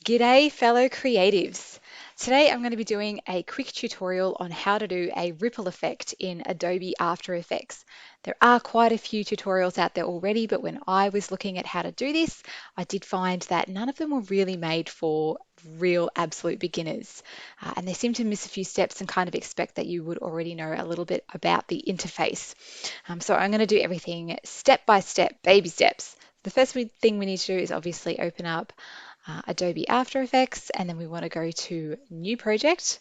G'day fellow creatives. Today I'm going to be doing a quick tutorial on how to do a ripple effect in Adobe After Effects. There are quite a few tutorials out there already, but when I was looking at how to do this, I did find that none of them were really made for real absolute beginners. And they seem to miss a few steps and kind of expect that you would already know a little bit about the interface. So I'm going to do everything step by step, baby steps. The first thing we need to do is obviously open up Adobe After Effects, and then we want to go to New Project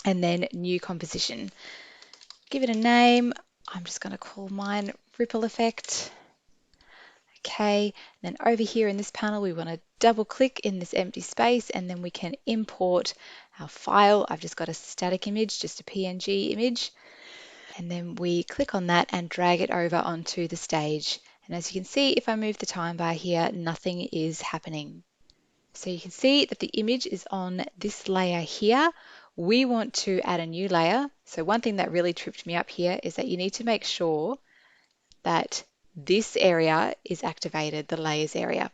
and then New Composition. Give it a name. I'm just going to call mine Ripple Effect. Okay, then over here in this panel we want to double click in this empty space and then we can import our file. I've just got a static image, just a PNG image, and then we click on that and drag it over onto the stage. And as you can see, if I move the time bar here, nothing is happening. So you can see that the image is on this layer here. We want to add a new layer. So one thing that really tripped me up here is that you need to make sure that this area is activated, the layers area.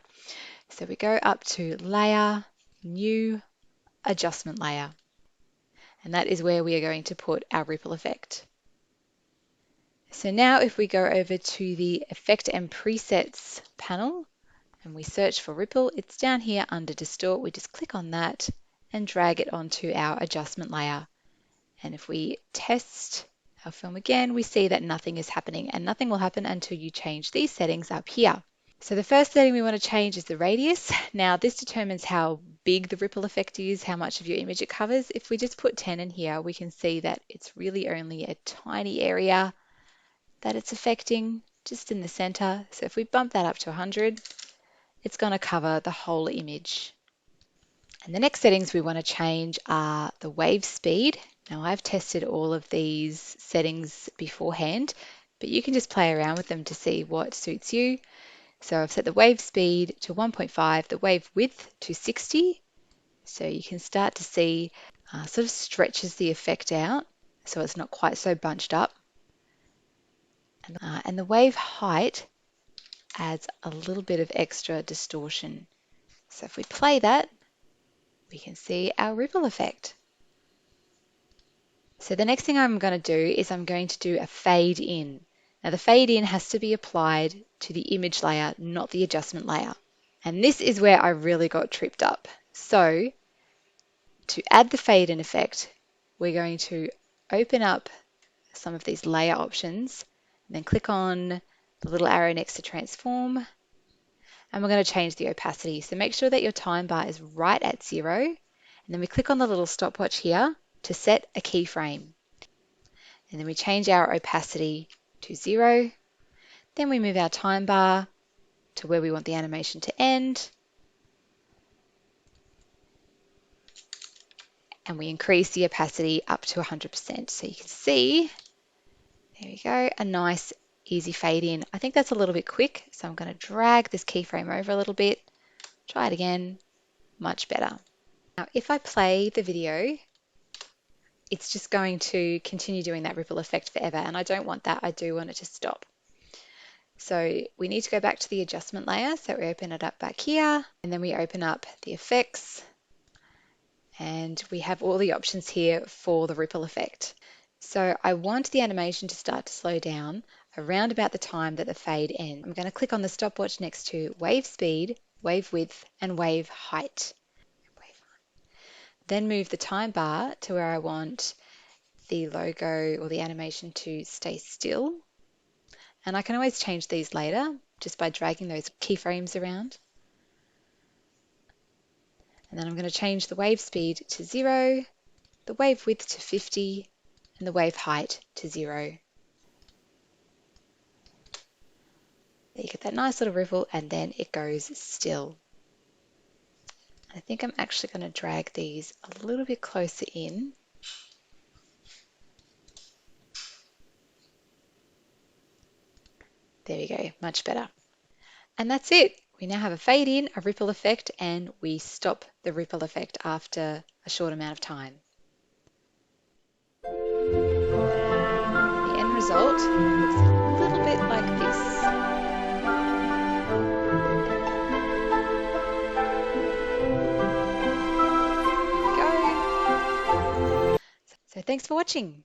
So we go up to Layer, New, Adjustment Layer. And that is where we are going to put our ripple effect. So now if we go over to the Effect and Presets panel, and we search for ripple, it's down here under distort. We just click on that and drag it onto our adjustment layer. And if we test our film again, we see that nothing is happening, and nothing will happen until you change these settings up here. So the first setting we want to change is the radius. Now this determines how big the ripple effect is, how much of your image it covers. If we just put 10 in here, we can see that it's really only a tiny area that it's affecting, just in the center. So if we bump that up to 100, it's going to cover the whole image. And the next settings we want to change are the wave speed. Now I've tested all of these settings beforehand, but you can just play around with them to see what suits you. So I've set the wave speed to 1.5, the wave width to 60. So you can start to see sort of stretches the effect out so it's not quite so bunched up. And the wave height adds a little bit of extra distortion. So if we play that, we can see our ripple effect. So the next thing I'm going to do is I'm going to do a fade in. Now the fade in has to be applied to the image layer, not the adjustment layer. And this is where I really got tripped up. So to add the fade in effect, we're going to open up some of these layer options and then click on the little arrow next to transform. And we're going to change the opacity. So make sure that your time bar is right at 0. And then we click on the little stopwatch here to set a keyframe. And then we change our opacity to 0. Then we move our time bar to where we want the animation to end. And we increase the opacity up to 100%. So you can see, there we go, a nice easy fade in. I think that's a little bit quick, so I'm going to drag this keyframe over a little bit. Try it again, much better. Now if I play the video, it's just going to continue doing that ripple effect forever, and I don't want that. I do want it to stop. So we need to go back to the adjustment layer. So we open it up back here, and then we open up the effects, and we have all the options here for the ripple effect. So I want the animation to start to slow down around about the time that the fade ends. I'm going to click on the stopwatch next to wave speed, wave width, and wave height. Then move the time bar to where I want the logo or the animation to stay still. And I can always change these later just by dragging those keyframes around. And then I'm going to change the wave speed to 0, the wave width to 50, and the wave height to 0. There you get that nice little ripple, and then it goes still. I think I'm actually going to drag these a little bit closer in. There we go, much better. And that's it. We now have a fade in, a ripple effect, and we stop the ripple effect after a short amount of time. The end result looks a little bit like this. So thanks for watching.